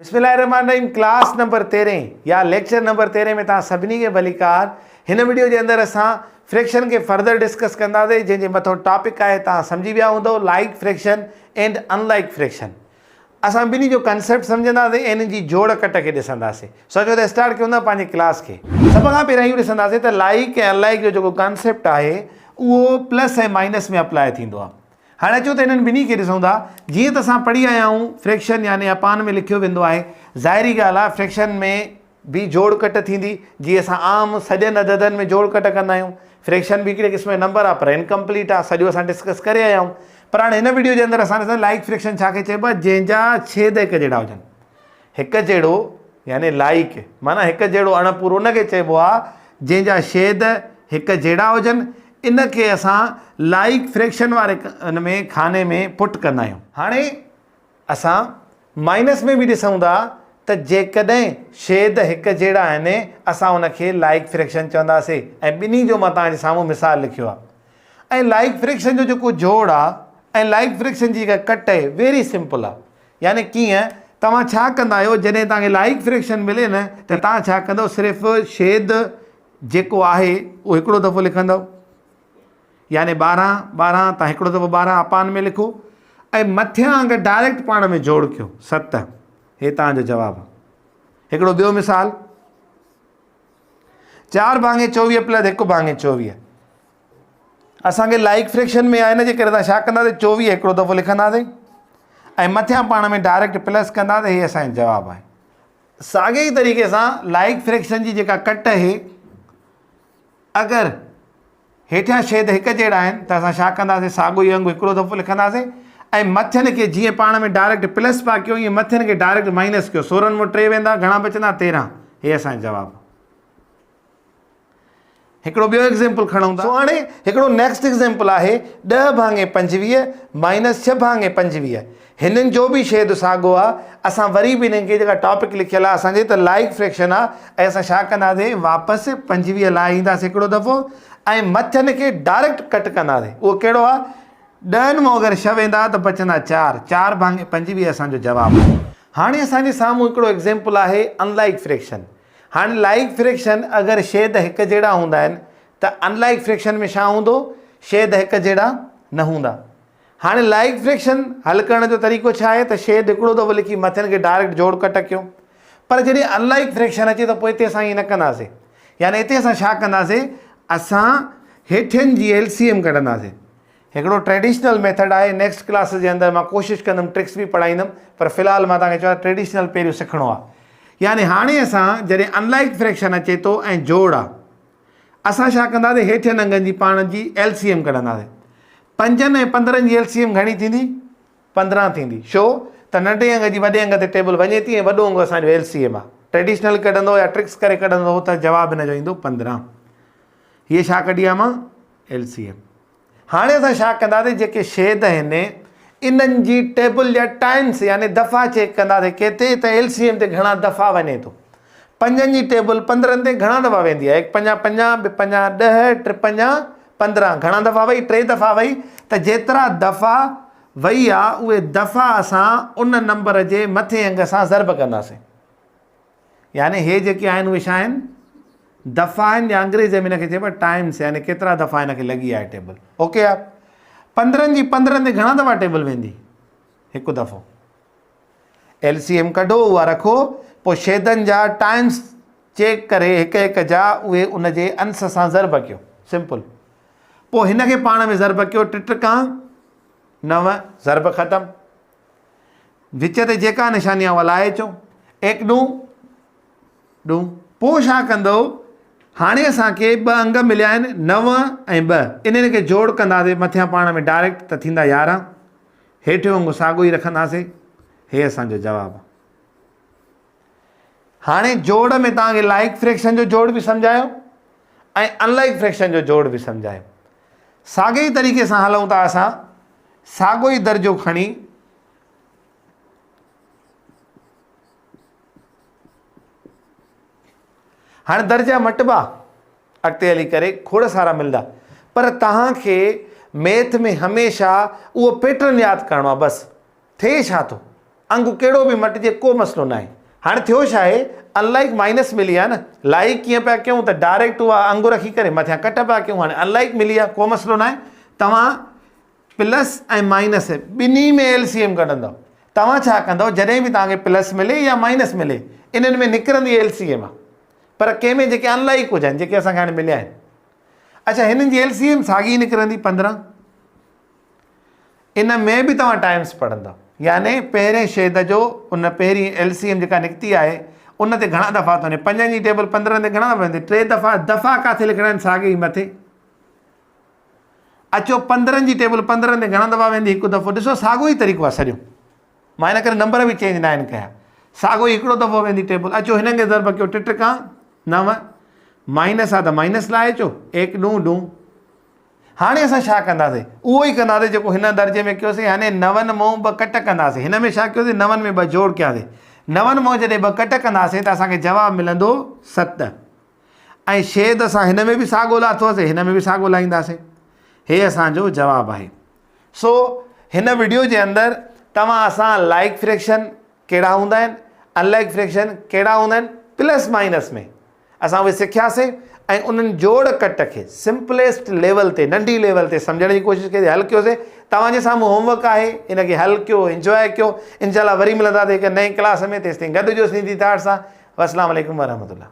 बिस्मिल्लाहिर्रहमानिर्रहीम। Class number 13 या lecture number 13 में तव्हां सभिनी खे भलीकार। हिन वीडियो के अंदर असां फ्रैक्शन के फर्दर डिस्कस कंदासीं, जंहिंजे मथो टॉपिक है तव्हां सम्झी विया हूंदो, like fraction and unlike fraction. असां ॿिन्ही जो कंसेप्ट सम्झंदासीं ऐं इन जी जोड़ कट के ॾिसंदासीं। सोचो त स्टार्ट कयूं था पंहिंजी क्लास के। सभ खां पहिरियों इहो ॾिसंदासीं त लाइक ऐं अनलाइक जो जेको कंसेप्ट आहे उहो प्लस ऐं माइनस में अप्लाई थींदो आहे। हाँ अचो तो इन ॿिन्ही खे ॾिसूं था। जीअं त असां पढ़ी आया आहियूं फ्रैक्शन यानी अपान में लिखियो वेंदो आहे। ज़ाहिरी ॻाल्हि आहे फ्रैक्शन में भी जोड़ कट थींदी, जीअं असां आम सॼनि अददनि में जोड़ कट कंदा आहियूं। फ्रैक्शन भी हिकिड़े क़िस्म जो नंबर आहे पर इनकम्प्लीट आहे, सॼो असां डिस्कस करे आया आहियूं। पर हाणे हिन वीडियो जे अंदरि असां ॾिसंदा लाइक फ्रैक्शन छा खे चइबो आहे, जंहिंजा छेद हिक जहिड़ा हुजनि। हिक जहिड़ो यानी लाइक माना हिक जहिड़ो अणपूरो उनखे चइबो आहे जंहिंजा छेद हिक जहिड़ा हुजनि। इन खे असां लाइक फ्रैक्शन वारे इन में खाने में पुट कंदा आहियूं। हाणे असां माइनस में भी ॾिसूं था त जेकॾहिं छेद हिक जहिड़ा आहिनि असां उनखे लाइक फ्रैक्शन चवंदासीं। ऐं ॿिन्ही जो मां तव्हांजे साम्हूं मिसाल लिखियो आहे। ऐं लाइक फ्रैक्शन जो जेको जोड़ आहे ऐं लाइक फ्रैक्शन जी जेका कट आहे वेरी सिंपल आहे। यानी कीअं तव्हां छा कंदा आहियो, जॾहिं तव्हांखे लाइक फ्रैक्शन मिले न त तव्हां छा कंदव, सिर्फ़ु छेद जेको आहे उहो हिकिड़ो दफ़ो लिखंदव। यानी 12 12 तव्हां हिकिड़ो दफ़ो 12 अपान में लिखो ऐं मथियां अगरि डायरेक्ट पाण में जोड़ कयो 7। हे तव्हांजो जवाबु आहे। हिकिड़ो ॿियो मिसाल 4 भाङे 24 प्लस 1 भाङे 24 असांखे लाइक फ्रैक्शन में आहे। इन जे करे तव्हां छा कंदासीं, 24 हिकिड़ो दफ़ो लिखंदासीं ऐं मथियां पाण में डायरेक्ट प्लस कंदासीं। हे असांजो जवाबु आहे। साॻे ई तरीक़े सां लाइक फ्रैक्शन जी जेका कट आहे, अगरि हेठियां छेद हिक जहिड़ा आहिनि त असां छा कंदासीं, साॻियो ई अंग हिकिड़ो दफ़ो लिखंदासीं ऐं मथियनि खे जीअं पाण में डायरेक्ट प्लस पिया कयो ईअं मथियनि खे डायरेक्ट माइनस कयो। 16 में 3 वेंदा, घणा बचंदा 13। हे असांजो जवाबु। हिकिड़ो ॿियो एग्ज़ाम्पल खणूं था। हाणे हिकिड़ो नेक्स्ट एग्ज़ाम्पल आहे 10 भाङे 25 माइनस 6 भाङे 25। हिननि जो बि छेद साॻियो आहे। असां वरी बि हिननि खे जेका टॉपिक लिखियल आहे असांजे त लाइक फ्रैक्शन आहे ऐं असां छा कंदासीं, वापसि 25 लाइ ईंदासीं हिकिड़ो दफ़ो ऐं मथियनि खे डायरेक्ट कट कंदासीं। उहो कहिड़ो आहे, 10 में अगरि 6 वेंदा त बचंदा 4। 4 भाङे 25 असांजो जवाबु आहे। हाणे असांजे साम्हूं हिकिड़ो एग्ज़ाम्पल आहे अनलाइक फ्रैक्शन। हाणे लाइक फ्रैक्शन अगरि छेद हिक जहिड़ा हूंदा आहिनि त अनलाइक फ्रैक्शन में छा हूंदो, छेद हिक जहिड़ा न हूंदा। हाणे लाइक फ्रैक्शन हल करण जो तरीक़ो छा आहे त छेद हिकिड़ो दफ़ो लिखी मथियनि खे डायरेक्ट जोड़ कट कयो। पर जॾहिं अनलाइक फ्रैक्शन अचे त पोइ हिते असां ईअं न कंदासीं। यानी हिते असां छा कंदासीं, असां हेठियुनि जी LCM कढंदासीं। हिकिड़ो ट्रेडिशनल मेथड आहे। नेक्स्ट क्लास जे अंदरि मां कोशिशि कंदुमि ट्रिक्स बि पढ़ाईंदुमि, पर फ़िलहालु मां तव्हांखे चवां ट्रेडिशनल पहिरियों सिखणो आहे। यानी हाणे असां जॾहिं अनलाइक फ्रैक्शन अचे थो ऐं जोड़ आहे, असां छा कंदासीं, हेठियुनि अंगनि जी पाण जी LCM कढंदासीं। 5 ऐं 15 जी LCM घणी थींदी, 15 थींदी। छो त नंढे अंग जी वॾे अंग ते टेबल वञे थी ऐं वॾो अंग असांजो LCM आहे। ट्रेडिशनल कढंदो या ट्रिक्स करे कढंदो त जवाबु हिन जो ईंदो 15। हीअ छा कढी आहे मां, LCM। हाणे असां छा कंदासीं, जेके छेद आहिनि इन्हनि जी टेबल या टाइम्स यानी दफ़ा चेक कंदासीं। केतिरे त LCM ते घणा दफ़ा वञे थो। 5 जी टेबल 15 ते घणा दफ़ा वेंदी आहे, 1 5 50 50 10 3 50 15 घणा दफ़ा वई, 3 दफ़ा वई। त जेतिरा दफ़ा वई आहे उहे दफ़ा असां उन नंबर जे मथे अंग सां ज़र्ब कंदासीं। यानी हे जेके आहिनि उहे छा आहिनि, दफ़ा आहिनि या अंग्रेज़ी में हिनखे चइबो आहे टाइम्स, यानी केतिरा दफ़ा हिनखे लॻी आहे टेबल। ओके आहे। 15 जी 15 ते घणा दफ़ा टेबल वेंदी, हिकु दफ़ो। LCM कढो, उहा रखो, पोइ छेदनि जा टाइम्स चेक करे हिक हिक जा उहे उन जे अंश सां ज़र्ब कयो। सिंपल। पोइ हिनखे पाण में ज़र्ब कयो, 3 टिका 9 ज़र्ब ख़तमु। विच ते जेका निशानी आहे उहा लाहे अचो, 1 2 2। पोइ छा कंदो, हाणे असांखे 2 अंग मिलिया आहिनि 9 ऐं 2। इन्हनि खे जोड़ कंदासीं मथियां पाण में डायरेक्ट त थींदा 11। हेठियों अंग साॻियो ई रखंदासीं। हे असांजो जवाबु आहे। हाणे जोड़ में तव्हांखे लाइक फ्रैक्शन जो जोड़ बि सम्झायो ऐं अनलाइक फ्रैक्शन जो जोड़ बि सम्झायो। साॻे ई तरीक़े सां हलूं था असां, साॻियो ई दर्जो खणी हाणे दर्जा मटबा अॻिते हली करे खोड़ सारा मिलंदा, पर तव्हांखे मैथ में हमेशह उहो पैटर्न यादि करिणो आहे। बसि थिए छा थो, अंगु कहिड़ो बि मटिजे, को मसइलो न आहे। हाणे थियो छा आहे, अनलाइक माइनस मिली आहे न, लाइक कीअं पिया कयूं त डायरेक्ट उहा अंगु रखी करे मथियां कट पिया कयूं, हाणे अनलाइक मिली आहे, को मसइलो न आहे। तव्हां प्लस ऐं माइनस ॿिन्ही में LCM कढंदव। तव्हां छा कंदव, जॾहिं बि तव्हांखे प्लस मिले या माइनस मिले, इन्हनि में निकिरंदी LCM आहे, पर कंहिं में जेके अनलाइक हुजनि, जेके असांखे हाणे मिलिया आहिनि। अच्छा, हिननि जी LCM साॻी निकिरंदी 15। इन में बि तव्हां टाइम्स पढ़ंदव, यानी पहिरें छेद जो उन पहिरीं LCM जेका निकिती आहे उन ते घणा दफ़ा थो वञे। 5 जी टेबल 15 ते घणा दफ़ा वेंदी, 3 दफ़ा। दफ़ा किथे लिखणा आहिनि, साॻे ई मथे। अचो 15 जी टेबल 15 ते घणा दफ़ा वेंदी, हिकु दफ़ो। ॾिसो साॻियो ई तरीक़ो आहे सॼो, मां इन करे नंबर बि चेंज न आहिनि कया, साॻियो हिकिड़ो दफ़ो वेंदी टेबल। अचो हिन खे ज़रब कयो, 3 टिका 9, माइनस आहे त माइनस लाहे अचो, 1 ॾूं ॾूं। हाणे असां छा कंदासीं, उहो ई कंदासीं जेको हिन दर्जे में कयोसीं। हाणे 9 मां 2 कट कंदासीं। हिन में छा कयोसीं, 9 में 2 जोड़ कयासीं। 9 मां जॾहिं 2 कट कंदासीं त असांखे जवाबु मिलंदो 7। ऐं छेद असां हिन में बि साॻियो लाथोसीं, हिन में बि साॻियो लाहींदासीं। हे असांजो जवाबु आहे। सो हिन वीडियो जे अंदरि तव्हां असां लाइक फ्रैक्शन कहिड़ा हूंदा आहिनि, अनलाइक फ्रैक्शन कहिड़ा हूंदा आहिनि, प्लस माइनस में असां उहे सिखियासीं। ऐं उन्हनि जोड़ कट खे सिंपलेस्ट लेवल ते, नंढी लेवल ते सम्झण जी कोशिशि कई, हल कयोसीं। तव्हांजे साम्हूं होमवर्क आहे, इनखे हल कयो, इंजॉय कयो। इंशाल्लाह वरी मिलंदासीं हिकु नई क्लास में। तेसिताईं गॾिजो सिंधी थाट सां। अस्सलाम वालेकुम वरहमतुल्लाह।